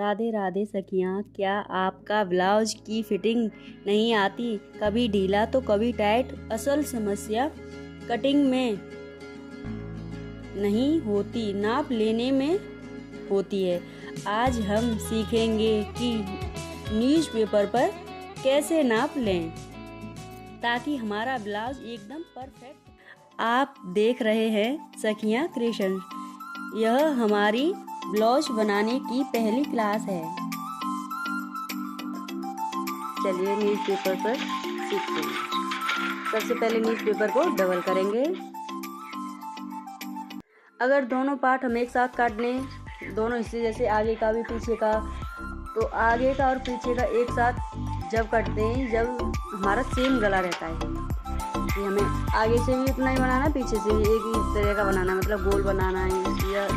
राधे राधे सखियाँ, क्या आपका ब्लाउज की फिटिंग नहीं आती? कभी ढीला तो कभी टाइट। असल समस्या कटिंग में नहीं होती, नाप लेने में होती है। आज हम सीखेंगे कि न्यूज़पेपर पर कैसे नाप लें ताकि हमारा ब्लाउज एकदम परफेक्ट। आप देख रहे हैं सखियाँ क्रिएशन। यह हमारी ब्लाउज बनाने की पहली क्लास है। चलिए न्यूज़पेपर पर सीखते हैं। सबसे पहले न्यूज़पेपर को डबल करेंगे। अगर दोनों पार्ट हम एक साथ काट लें, दोनों हिस्से जैसे आगे का भी पीछे का, तो आगे का और पीछे का एक साथ जब काटते हैं, जब हमारा सेम गला रहता है कि हमें आगे से भी उतना ही बनाना, पीछे से भी एक ही तरह का बनाना, मतलब गोल बनाना है या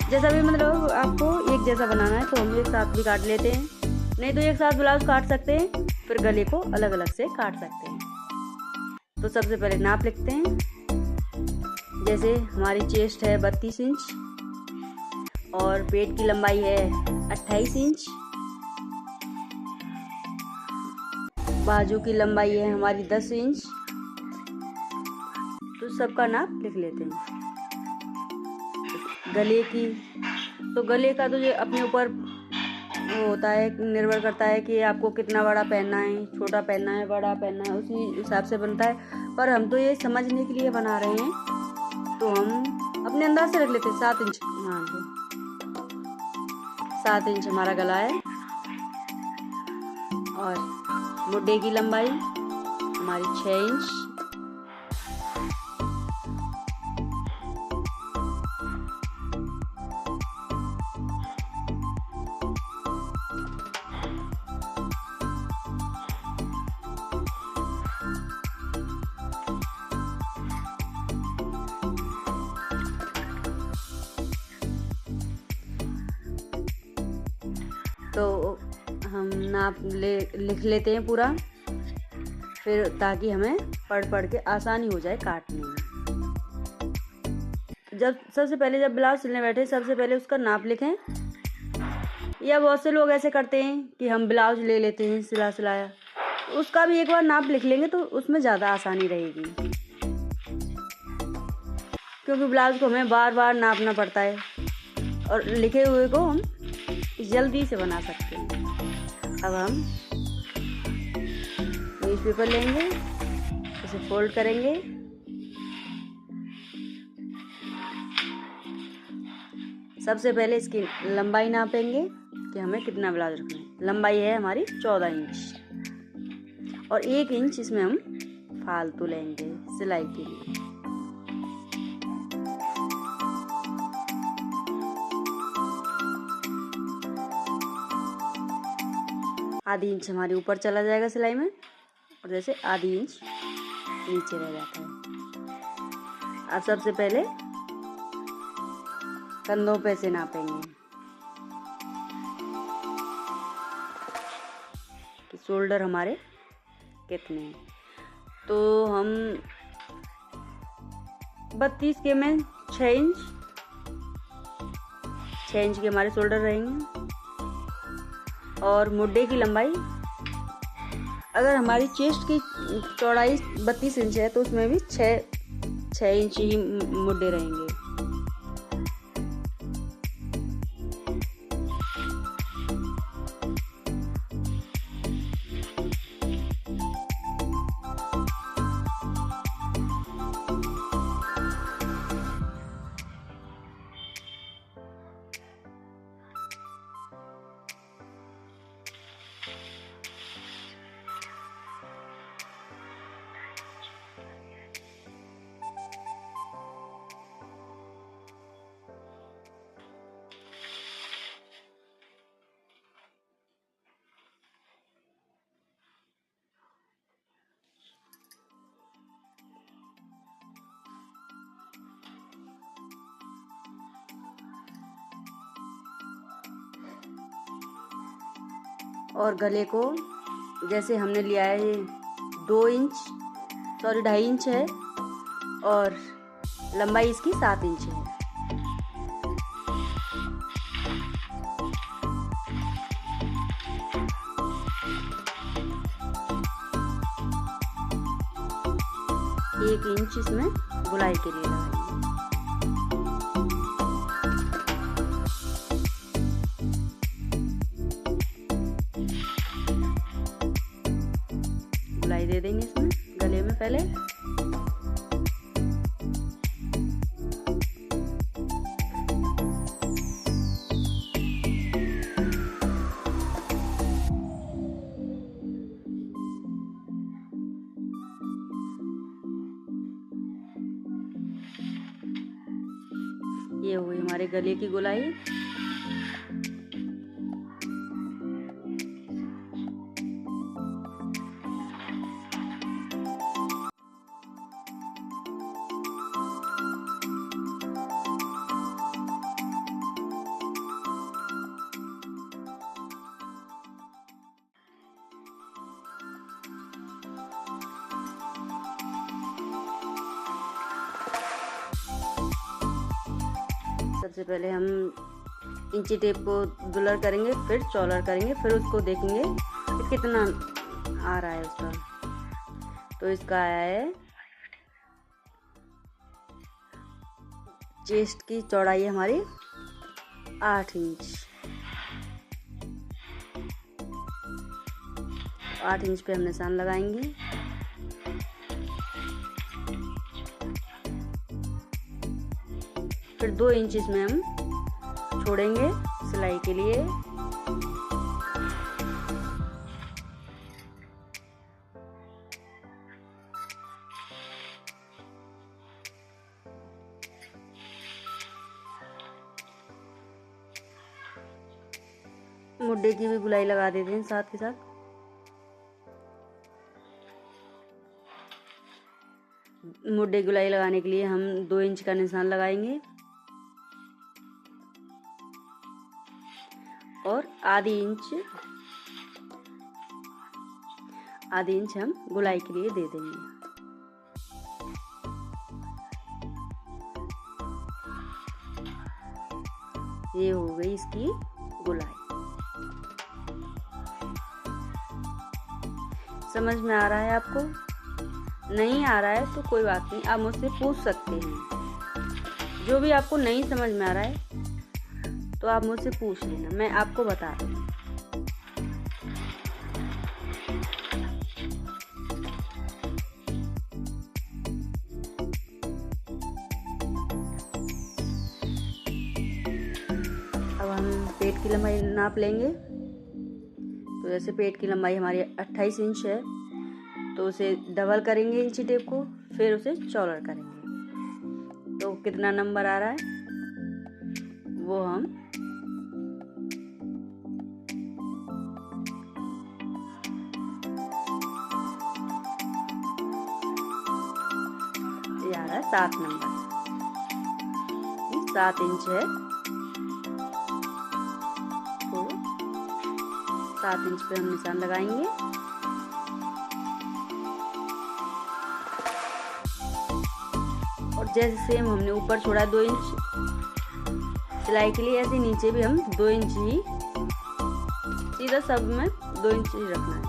जैसा भी, मतलब आपको एक जैसा बनाना है तो हम एक साथ भी काट लेते हैं। नहीं तो एक साथ ब्लाउज काट सकते हैं, फिर गले को अलग अलग से काट सकते हैं। तो सबसे पहले नाप लिखते हैं। जैसे हमारी चेस्ट है 32 इंच और पेट की लंबाई है 28 इंच, बाजू की लंबाई है हमारी 10 इंच। तो सबका नाप लिख लेते हैं। गले की, तो गले का तो ये अपने ऊपर वो होता है, निर्भर करता है कि आपको कितना बड़ा पहनना है, छोटा पहनना है, बड़ा पहनना है, उसी हिसाब से बनता है। पर हम तो ये समझने के लिए बना रहे हैं, तो हम अपने अंदाज से रख लेते हैं 7 इंच। हाँ, 7 इंच हमारा गला है और मुड्ढे की लंबाई हमारी 6 इंच। तो हम नाप लिख लेते हैं पूरा, फिर ताकि हमें पढ़ के आसानी हो जाए काटने में। सबसे पहले जब ब्लाउज सिलने बैठे, सबसे पहले उसका नाप लिखें। या बहुत से लोग ऐसे करते हैं कि हम ब्लाउज ले लेते हैं सिलाया, उसका भी एक बार नाप लिख लेंगे तो उसमें ज़्यादा आसानी रहेगी, क्योंकि ब्लाउज को हमें बार बार नापना पड़ता है और लिखे हुए को हम जल्दी से बना सकते हैं। अब हम न्यूज़पेपर लेंगे, इसे फोल्ड करेंगे, सबसे पहले इसकी लंबाई नापेंगे कि हमें कितना ब्लाउज रखना है। लंबाई है हमारी 14 इंच और 1 इंच इसमें हम फालतू लेंगे सिलाई के लिए। आधी इंच हमारे ऊपर चला जाएगा सिलाई में और जैसे आधी इंच नीचे रह जाता है। अब सबसे पहले कंधों पे से नापेंगे कि शोल्डर हमारे कितने हैं। तो हम 32 के में 6 इंच के हमारे शोल्डर रहेंगे। और मुड्ढे की लंबाई, अगर हमारी चेस्ट की चौड़ाई 32 इंच है तो उसमें भी 6 इंच ही मुड्ढे रहेंगे। और गले को जैसे हमने लिया है ये 2.5 इंच है और लंबाई इसकी 7 इंच है। 1 इंच इसमें गुलाई के लिए लगाएंगे। गुलाई दे देंगे इसमें गले में पहले। ये हो गई हमारे गले की गुलाई। सबसे पहले हम इंची टेप को दुलर करेंगे, फिर चौलर करेंगे, फिर उसको देखेंगे कि कितना आ रहा है उसका। तो इसका आया है, चेस्ट की चौड़ाई हमारी 8 इंच। 8 इंच पे हम निशान लगाएंगे। फिर 2 इंच इसमें हम छोड़ेंगे सिलाई के लिए। मुड्ढे की भी गुलाई लगा देते हैं साथ के साथ। मुड्ढे गुलाई लगाने के लिए हम 2 इंच का निशान लगाएंगे और आधी इंच हम गुलाई के लिए दे देंगे। ये हो गई इसकी गुलाई। समझ में आ रहा है आपको? नहीं आ रहा है तो कोई बात नहीं, आप मुझसे पूछ सकते हैं। जो भी आपको नहीं समझ में आ रहा है तो आप मुझसे पूछ लेना, मैं आपको बता रही हूँ। अब हम पेट की लंबाई नाप लेंगे। तो जैसे पेट की लंबाई हमारी 28 इंच है, तो उसे डबल करेंगे इंची टेप को, फिर उसे चौलर करेंगे। तो कितना नंबर आ रहा है वो हम ये आ रहा है 7 नंबर। 7 इंच है तो 7 इंच पे हम निशान लगाएंगे। और जैसे सेम हमने ऊपर छोड़ा 2 इंच सिलाई के लिए, ऐसे नीचे भी हम 2 इंच ही, सीधा सब में 2 इंच ही रखना है।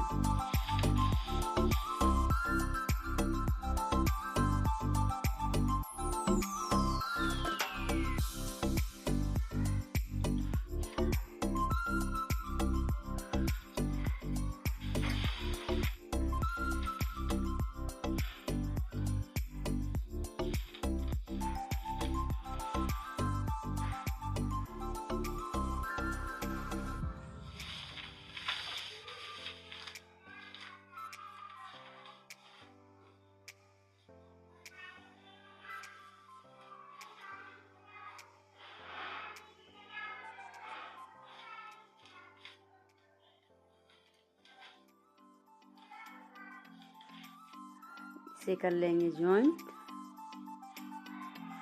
इसे कर लेंगे जॉइंट,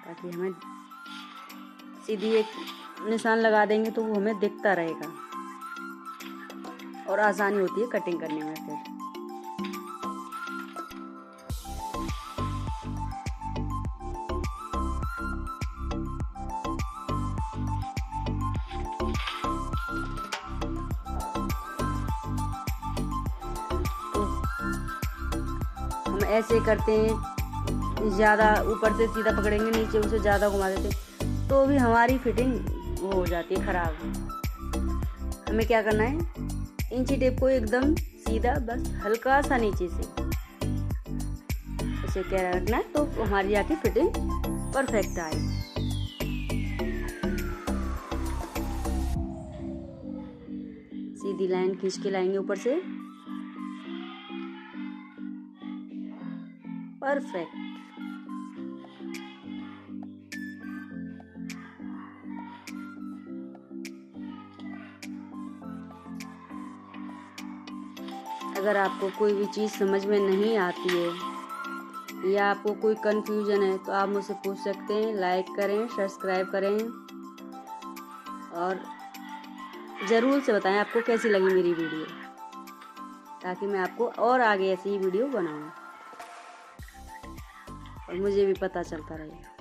ताकि हमें सीधी एक निशान लगा देंगे तो वो हमें दिखता रहेगा और आसानी होती है कटिंग करने में। फिर हम ऐसे करते हैं ज़्यादा ऊपर से सीधा पकड़ेंगे, नीचे उसे ज़्यादा घुमा देते तो भी हमारी फिटिंग वो हो जाती है ख़राब। हमें क्या करना है, इंची टेप को एकदम सीधा, बस हल्का सा नीचे से इसे क्या रखना है तो हमारी जाके फिटिंग परफेक्ट आए। सीधी लाइन खींच के लाएंगे ऊपर से, परफेक्ट। अगर आपको कोई भी चीज़ समझ में नहीं आती है या आपको कोई कन्फ्यूजन है तो आप मुझसे पूछ सकते हैं। लाइक करें, सब्सक्राइब करें और ज़रूर से बताएं आपको कैसी लगी मेरी वीडियो, ताकि मैं आपको और आगे ऐसी ही वीडियो बनाऊं और मुझे भी पता चलता रहे।